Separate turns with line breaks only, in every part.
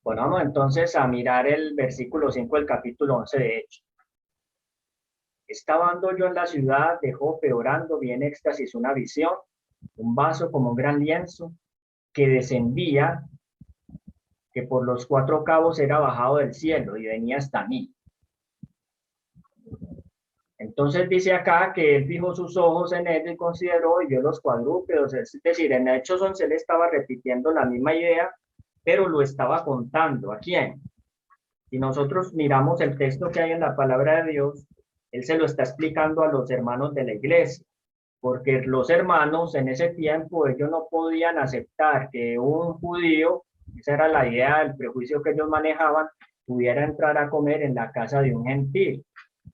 Bueno, vamos entonces a mirar el versículo 5 del capítulo 11 de Hechos. Estaba ando yo en la ciudad de Jope orando, vi en éxtasis una visión, un vaso como un gran lienzo que descendía, que por los cuatro cabos era bajado del cielo y venía hasta mí. Entonces dice acá que él fijó sus ojos en él y consideró y vio los cuadrúpedos, es decir, en Hechos 11 él estaba repitiendo la misma idea, pero lo estaba contando. ¿A quién? Si nosotros miramos el texto que hay en la palabra de Dios, él se lo está explicando a los hermanos de la iglesia, porque los hermanos en ese tiempo ellos no podían aceptar que un judío, esa era la idea, el prejuicio que ellos manejaban, pudiera entrar a comer en la casa de un gentil.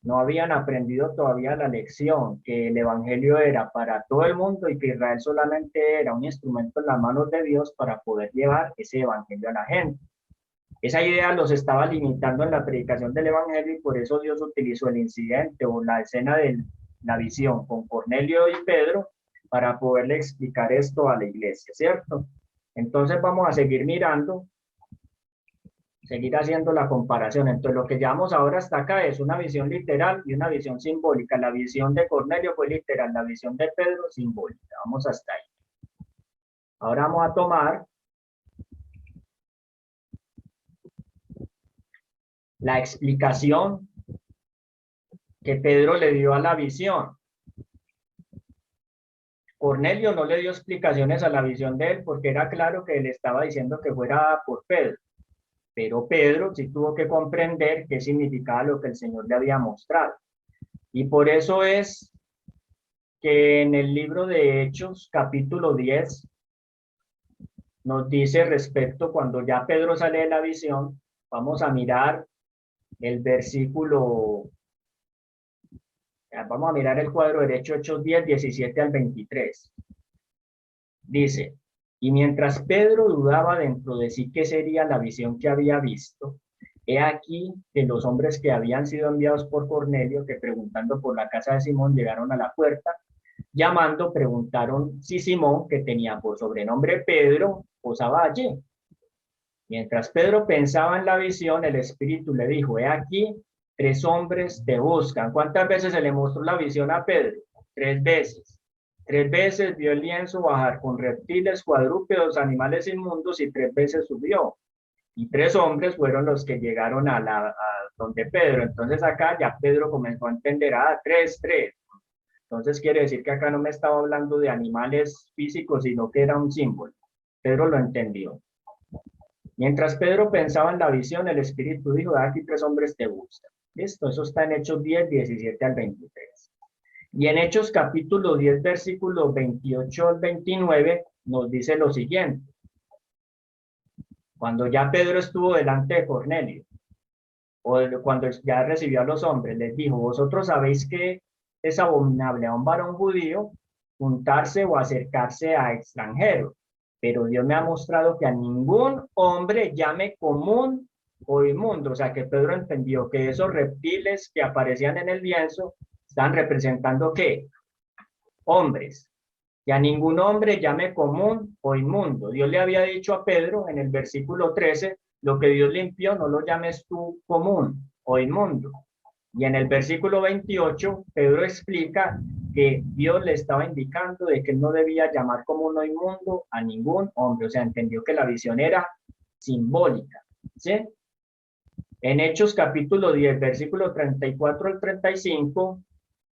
No habían aprendido todavía la lección, que el evangelio era para todo el mundo y que Israel solamente era un instrumento en las manos de Dios para poder llevar ese evangelio a la gente. Esa idea los estaba limitando en la predicación del evangelio y por eso Dios utilizó el incidente o la escena de la visión con Cornelio y Pedro para poderle explicar esto a la iglesia, ¿cierto? Entonces vamos a seguir mirando, seguir haciendo la comparación. Entonces lo que llevamos ahora hasta acá es una visión literal y una visión simbólica. La visión de Cornelio fue literal, la visión de Pedro simbólica. Vamos hasta ahí. Ahora vamos a tomar la explicación que Pedro le dio a la visión. Cornelio no le dio explicaciones a la visión de él porque era claro que él estaba diciendo que fuera por Pedro. Pero Pedro sí tuvo que comprender qué significaba lo que el Señor le había mostrado. Y por eso es que en el libro de Hechos, capítulo 10, nos dice respecto, cuando ya Pedro sale de la visión, vamos a mirar el versículo, vamos a mirar el cuadro derecho, Hechos 10, 17 al 23. Dice, y mientras Pedro dudaba dentro de sí qué sería la visión que había visto, he aquí que los hombres que habían sido enviados por Cornelio, que preguntando por la casa de Simón llegaron a la puerta, llamando, preguntaron si Simón, que tenía por sobrenombre Pedro, posaba allí. Mientras Pedro pensaba en la visión, el Espíritu le dijo, he aquí, tres hombres te buscan. ¿Cuántas veces se le mostró la visión a Pedro? 3 veces. 3 veces vio el lienzo bajar con reptiles, cuadrúpedos, animales inmundos y 3 veces subió. Y 3 hombres fueron los que llegaron a donde Pedro. Entonces acá ya Pedro comenzó a entender, 3. Entonces quiere decir que acá no me estaba hablando de animales físicos, sino que era un símbolo. Pedro lo entendió. Mientras Pedro pensaba en la visión, el Espíritu dijo, aquí 3 hombres te buscan. Listo, eso está en Hechos 10, 17 al 23. Y en Hechos capítulo 10, versículos 28 al 29, nos dice lo siguiente. Cuando ya Pedro estuvo delante de Cornelio, o cuando ya recibió a los hombres, les dijo, vosotros sabéis que es abominable a un varón judío juntarse o acercarse a extranjeros, pero Dios me ha mostrado que a ningún hombre llame común o inmundo. O sea que Pedro entendió que esos reptiles que aparecían en el lienzo están representando ¿qué? Hombres. Y a ningún hombre llame común o inmundo. Dios le había dicho a Pedro en el versículo 13, lo que Dios limpió no lo llames tú común o inmundo. Y en el versículo 28, Pedro explica que Dios le estaba indicando de que él no debía llamar común o inmundo a ningún hombre. O sea, entendió que la visión era simbólica. ¿Sí? En Hechos capítulo 10, versículo 34 al 35,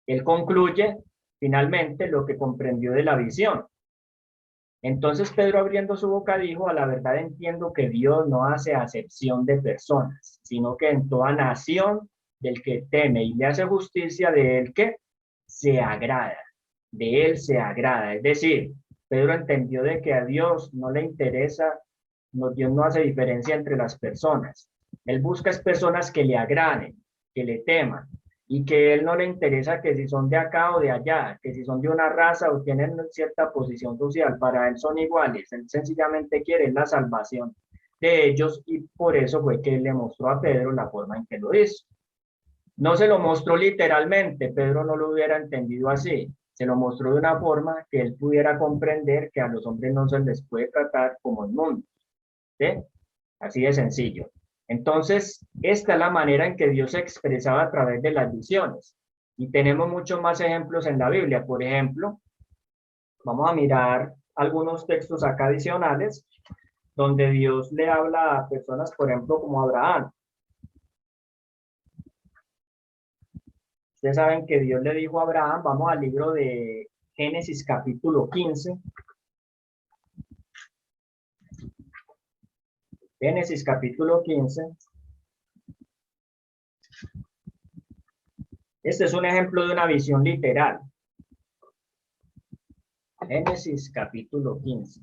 él concluye finalmente lo que comprendió de la visión. Entonces Pedro abriendo su boca dijo, a la verdad entiendo que Dios no hace acepción de personas, sino que en toda nación del que teme y le hace justicia, de él que se agrada, de él se agrada. Es decir, Pedro entendió de que a Dios no le interesa, Dios no hace diferencia entre las personas. Él busca personas que le agraden, que le teman, y que él no le interesa que si son de acá o de allá, que si son de una raza o tienen cierta posición social, para él son iguales. Él sencillamente quiere la salvación de ellos y por eso fue que él le mostró a Pedro la forma en que lo hizo. No se lo mostró literalmente, Pedro no lo hubiera entendido así, se lo mostró de una forma que él pudiera comprender que a los hombres no se les puede tratar como el mundo. ¿Sí? Así de sencillo. Entonces, esta es la manera en que Dios se expresaba a través de las visiones. Y tenemos muchos más ejemplos en la Biblia. Por ejemplo, vamos a mirar algunos textos acá adicionales donde Dios le habla a personas, por ejemplo, como Abraham. Ustedes saben que Dios le dijo a Abraham, vamos al libro de Génesis capítulo 15. Génesis capítulo 15. Este es un ejemplo de una visión literal. Génesis capítulo 15.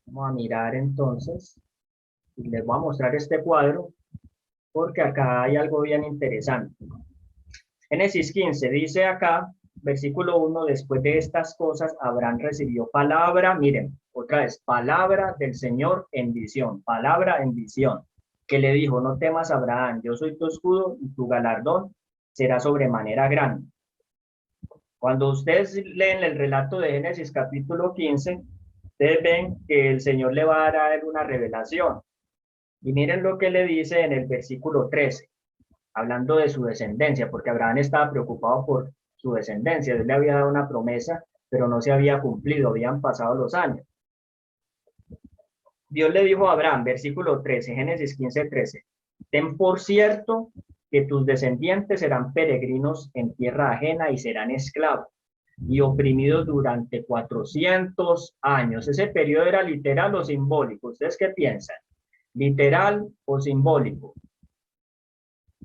Vamos a mirar entonces, y les voy a mostrar este cuadro, porque acá hay algo bien interesante. Génesis 15 dice acá, versículo 1, después de estas cosas, Abraham recibió palabra, miren, otra vez, palabra del Señor en visión, palabra en visión, que le dijo, no temas Abraham, yo soy tu escudo y tu galardón será sobremanera grande. Cuando ustedes leen el relato de Génesis capítulo 15, ustedes ven que el Señor le va a dar a él una revelación. Y miren lo que le dice en el versículo 13, hablando de su descendencia, porque Abraham estaba preocupado por su descendencia. Dios le había dado una promesa, pero no se había cumplido, habían pasado los años. Dios le dijo a Abraham, versículo 13, Génesis 15, 13, ten por cierto que tus descendientes serán peregrinos en tierra ajena y serán esclavos y oprimidos durante 400 años. ¿Ese periodo era literal o simbólico? ¿Ustedes qué piensan? ¿Literal o simbólico?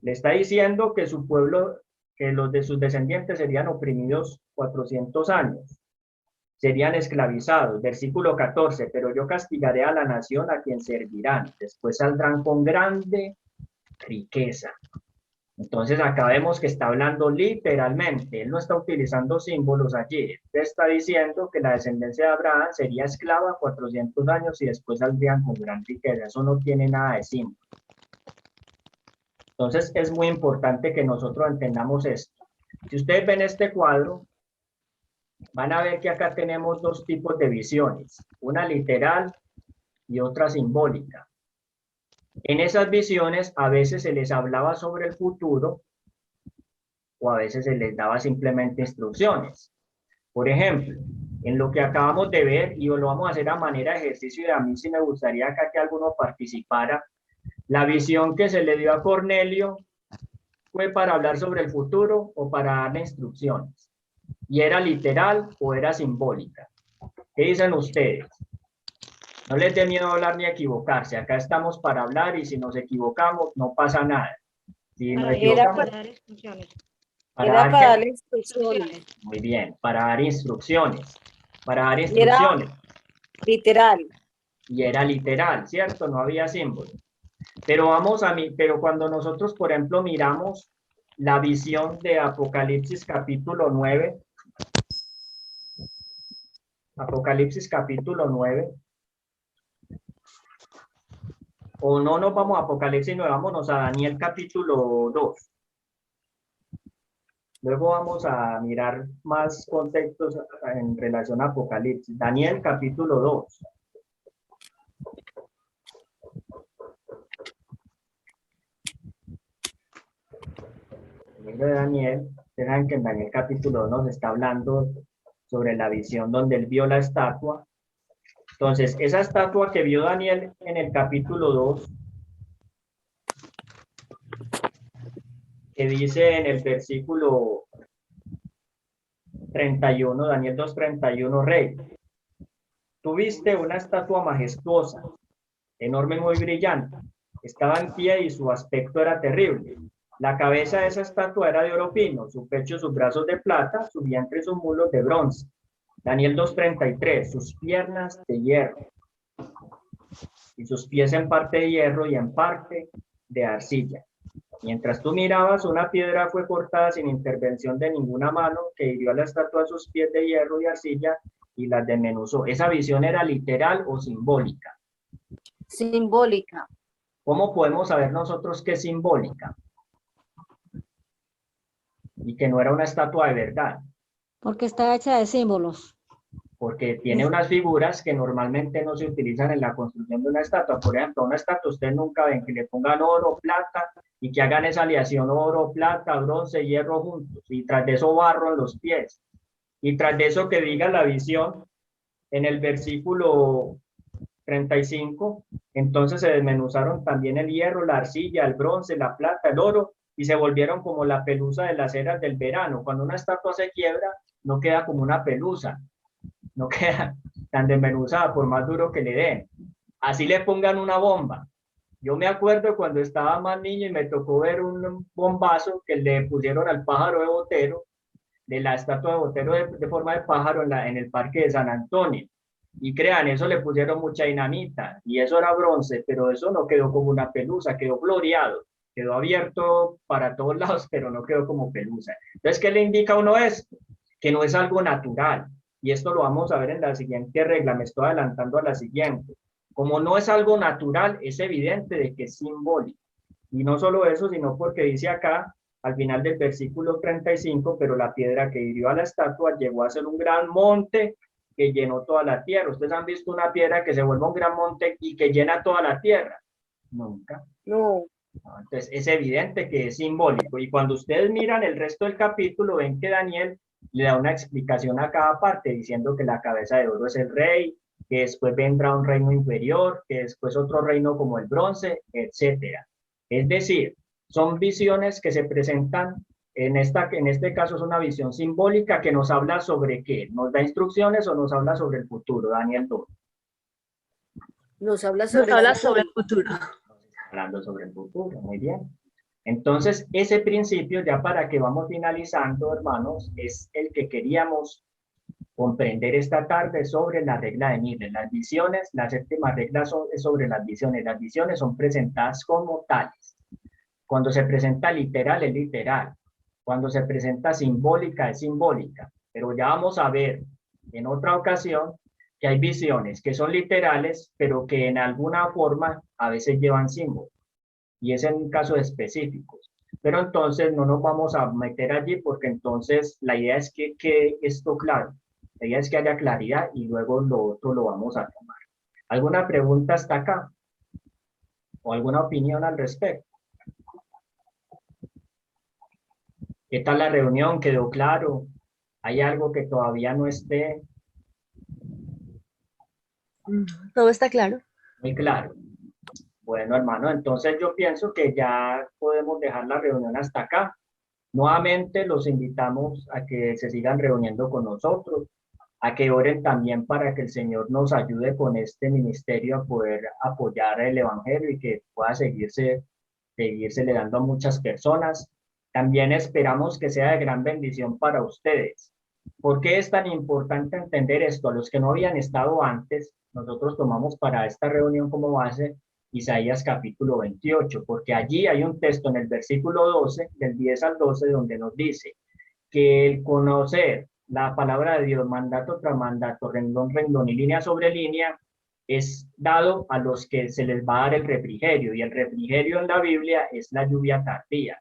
Le está diciendo que su pueblo, que los de sus descendientes serían oprimidos 400 años, serían esclavizados. Versículo 14, pero yo castigaré a la nación a quien servirán, después saldrán con grande riqueza. Entonces acá vemos que está hablando literalmente, él no está utilizando símbolos allí, él está diciendo que la descendencia de Abraham sería esclava 400 años y después saldrían con gran riqueza, eso no tiene nada de símbolo. Entonces es muy importante que nosotros entendamos esto. Si ustedes ven este cuadro, van a ver que acá tenemos dos tipos de visiones, una literal y otra simbólica. En esas visiones a veces se les hablaba sobre el futuro o a veces se les daba simplemente instrucciones. Por ejemplo, en lo que acabamos de ver, y lo vamos a hacer a manera de ejercicio, y a mí sí me gustaría acá que alguno participara, la visión que se le dio a Cornelio fue para hablar sobre el futuro o para darle instrucciones. ¿Y era literal o era simbólica? ¿Qué dicen ustedes? No les dé miedo hablar ni equivocarse. Acá estamos para hablar y si nos equivocamos no pasa nada. Si nos equivocamos,
Era para dar instrucciones.
Era para darle instrucciones.
Muy bien, para dar instrucciones. Para dar
Y
instrucciones.
era literal.
Y era literal, ¿cierto? No había símbolo. Pero pero cuando nosotros, por ejemplo, miramos la visión de Apocalipsis capítulo 9, Apocalipsis capítulo 9, o no nos vamos a Apocalipsis 9, vámonos a Daniel capítulo 2. Luego vamos a mirar más contextos en relación a Apocalipsis. Daniel capítulo 2. El libro de Daniel, verán que en Daniel capítulo 2 nos está hablando sobre la visión donde él vio la estatua. Entonces, esa estatua que vio Daniel en el capítulo 2, que dice en el versículo 31, Daniel 2:31, rey, tuviste una estatua majestuosa, enorme y muy brillante, estaba en pie y su aspecto era terrible. La cabeza de esa estatua era de oro fino, su pecho y sus brazos de plata, su vientre y sus muslos de bronce. Daniel 2:33, sus piernas de hierro, y sus pies en parte de hierro y en parte de arcilla. Mientras tú mirabas, una piedra fue cortada sin intervención de ninguna mano que hirió a la estatua a sus pies de hierro y arcilla y las desmenuzó. ¿Esa visión era literal o simbólica?
Simbólica.
¿Cómo podemos saber nosotros qué es simbólica? y que no era una estatua de verdad,
Porque está hecha de símbolos.
porque tiene unas figuras que normalmente no se utilizan en la construcción de una estatua. Por ejemplo, a una estatua ustedes nunca ven que le pongan oro, plata y que hagan esa aleación oro, plata, bronce, hierro juntos y tras de eso barro en los pies y tras de eso que diga la visión en el versículo 35, entonces se desmenuzaron también el hierro, la arcilla, el bronce, la plata, el oro, y se volvieron como la pelusa de las eras del verano. Cuando una estatua se quiebra, no queda como una pelusa, no queda tan desmenuzada por más duro que le den. Así le pongan una bomba. Yo me acuerdo cuando estaba más niño y me tocó ver un bombazo que le pusieron al pájaro de Botero, de la estatua de Botero de forma de pájaro en el Parque de San Antonio. Y crean, eso le pusieron mucha dinamita y eso era bronce, pero eso no quedó como una pelusa, quedó floreado, quedó abierto para todos lados, pero no quedó como pelusa. Entonces, ¿qué le indica a uno esto? Que no es algo natural. Y esto lo vamos a ver en la siguiente regla, me estoy adelantando a la siguiente. Como no es algo natural, es evidente de que es simbólico. Y no solo eso, sino porque dice acá, al final del versículo 35, pero la piedra que hirió a la estatua llegó a ser un gran monte que llenó toda la tierra. ¿Ustedes han visto una piedra que se vuelve un gran monte y que llena toda la tierra? Nunca.
No.
Entonces es evidente que es simbólico. Y cuando ustedes miran el resto del capítulo, ven que Daniel le da una explicación a cada parte, diciendo que la cabeza de oro es el rey, que después vendrá un reino inferior, que después otro reino como el bronce, etcétera. Es decir, son visiones que se presentan, en este caso es una visión simbólica que nos habla sobre qué, nos da instrucciones o nos habla sobre el futuro, Daniel 2.
Nos habla
Nos
sobre
habla
el
sobre
futuro.
el futuro.
Hablando sobre el futuro, muy bien. Entonces, ese principio, ya para que vamos finalizando, hermanos, es el que queríamos comprender esta tarde sobre la regla de Miller. Las visiones, la séptima regla es sobre las visiones. Las visiones son presentadas como tales. Cuando se presenta literal, es literal. Cuando se presenta simbólica, es simbólica. Pero ya vamos a ver en otra ocasión que hay visiones que son literales, pero que en alguna forma a veces llevan símbolos. Y es en casos específicos. Pero entonces no nos vamos a meter allí porque entonces la idea es que quede esto claro. La idea es que haya claridad y luego lo otro lo vamos a tomar. ¿Alguna pregunta hasta acá? ¿O alguna opinión al respecto? ¿Qué tal la reunión? ¿Quedó claro? ¿Hay algo que todavía no esté
Todo está claro.
muy claro? Bueno, hermano, entonces yo pienso que ya podemos dejar la reunión hasta acá. Nuevamente los invitamos a que se sigan reuniendo con nosotros, a que oren también para que el Señor nos ayude con este ministerio a poder apoyar el Evangelio y que pueda seguirse le dando a muchas personas. También esperamos que sea de gran bendición para ustedes. ¿Por qué es tan importante entender esto? A los que no habían estado antes, nosotros tomamos para esta reunión como base Isaías capítulo 28, porque allí hay un texto en el versículo 12, del 10 al 12, donde nos dice que el conocer la palabra de Dios, mandato tras mandato, renglón, renglón y línea sobre línea, es dado a los que se les va a dar el refrigerio, y el refrigerio en la Biblia es la lluvia tardía.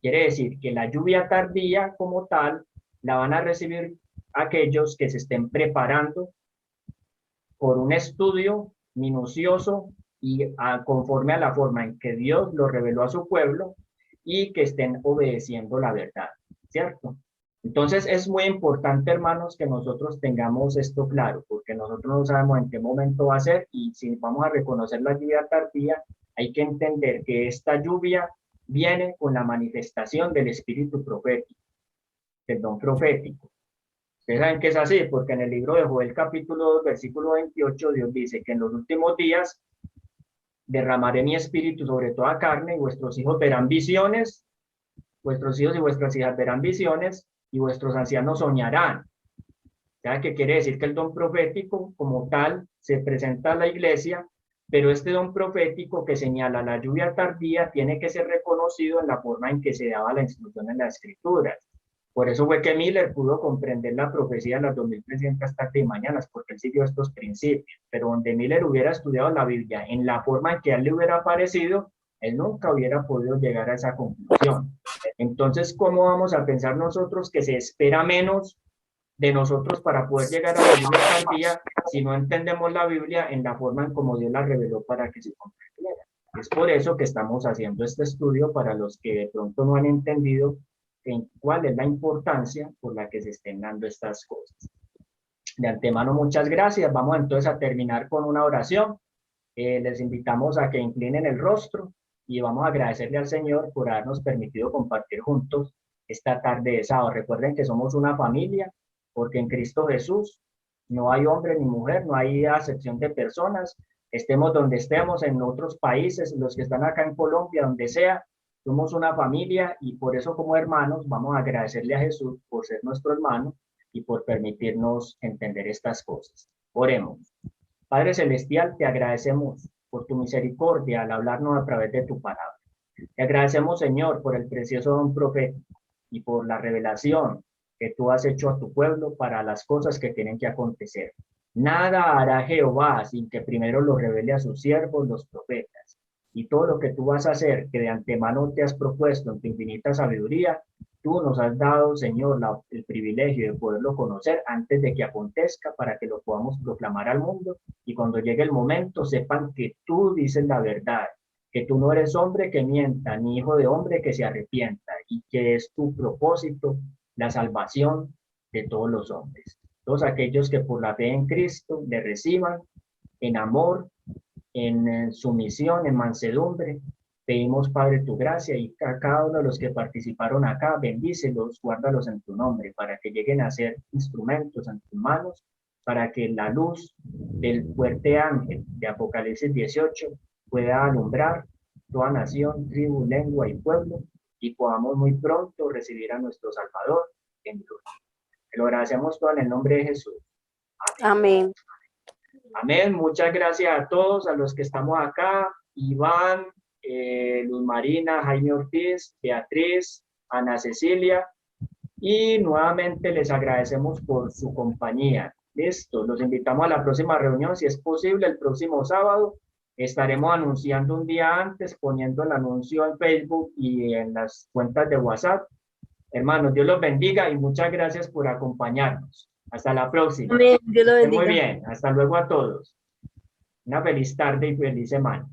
Quiere decir que la lluvia tardía como tal la van a recibir aquellos que se estén preparando por un estudio minucioso y conforme a la forma en que Dios lo reveló a su pueblo y que estén obedeciendo la verdad, ¿cierto? Entonces es muy importante, hermanos, que nosotros tengamos esto claro, porque nosotros no sabemos en qué momento va a ser y si vamos a reconocer la lluvia tardía, hay que entender que esta lluvia viene con la manifestación del espíritu profético, del don profético. Ustedes saben que es así, porque en el libro de Joel capítulo 2, versículo 28, Dios dice que en los últimos días derramaré mi espíritu sobre toda carne y vuestros hijos verán visiones, vuestros hijos y vuestras hijas verán visiones y vuestros ancianos soñarán. ¿Ya? Que quiere decir que el don profético como tal se presenta a la iglesia, pero este don profético que señala la lluvia tardía tiene que ser reconocido en la forma en que se daba la instrucción en las escrituras. Por eso fue que Miller pudo comprender la profecía de las 2300 tardes y mañanas, porque él siguió estos principios. Pero donde Miller hubiera estudiado la Biblia en la forma en que a él le hubiera parecido, Él nunca hubiera podido llegar a esa conclusión. Entonces, ¿cómo vamos a pensar nosotros que se espera menos de nosotros para poder llegar a vivir esta día si no entendemos la Biblia en la forma en como Dios la reveló para que se comprendiera? Es por eso que estamos haciendo este estudio para los que de pronto no han entendido en cuál es la importancia por la que se estén dando estas cosas. De antemano, muchas gracias. Vamos entonces a terminar con una oración. Les invitamos a que inclinen el rostro y vamos a agradecerle al Señor por habernos permitido compartir juntos esta tarde de sábado. Recuerden que somos una familia, porque en Cristo Jesús no hay hombre ni mujer, no hay acepción de personas. Estemos donde estemos, en otros países, los que están acá en Colombia, donde sea, somos una familia y por eso como hermanos vamos a agradecerle a Jesús por ser nuestro hermano y por permitirnos entender estas cosas. Oremos. Padre Celestial, te agradecemos por tu misericordia al hablarnos a través de tu palabra. Te agradecemos, Señor, por el precioso don profeta y por la revelación que tú has hecho a tu pueblo para las cosas que tienen que acontecer. Nada hará Jehová sin que primero lo revele a sus siervos, los profetas. Y todo lo que tú vas a hacer, que de antemano te has propuesto en tu infinita sabiduría, tú nos has dado, Señor, el privilegio de poderlo conocer antes de que acontezca para que lo podamos proclamar al mundo y cuando llegue el momento sepan que tú dices la verdad, que tú no eres hombre que mienta, ni hijo de hombre que se arrepienta y que es tu propósito la salvación de todos los hombres. Todos aquellos que por la fe en Cristo le reciban en amor, en sumisión, en mansedumbre. Pedimos, Padre, tu gracia y a cada uno de los que participaron acá, bendícelos, guárdalos en tu nombre, para que lleguen a ser instrumentos en tus manos, para que la luz del fuerte ángel de Apocalipsis 18 pueda alumbrar toda nación, tribu, lengua y pueblo, y podamos muy pronto recibir a nuestro Salvador en gloria. Lo agradecemos todo en el nombre de Jesús.
Amén.
Amén. Muchas gracias a todos, a los que estamos acá, Iván, Luz Marina, Jaime Ortiz, Beatriz, Ana Cecilia, y nuevamente les agradecemos por su compañía. Listo, los invitamos a la próxima reunión, si es posible, el próximo sábado. Estaremos anunciando un día antes, poniendo el anuncio en Facebook y en las cuentas de WhatsApp. Hermanos, Dios los bendiga y muchas gracias por acompañarnos. Hasta la próxima.
Amén. Dios lo bendiga.
Muy bien, hasta luego a todos. Una feliz tarde y feliz semana.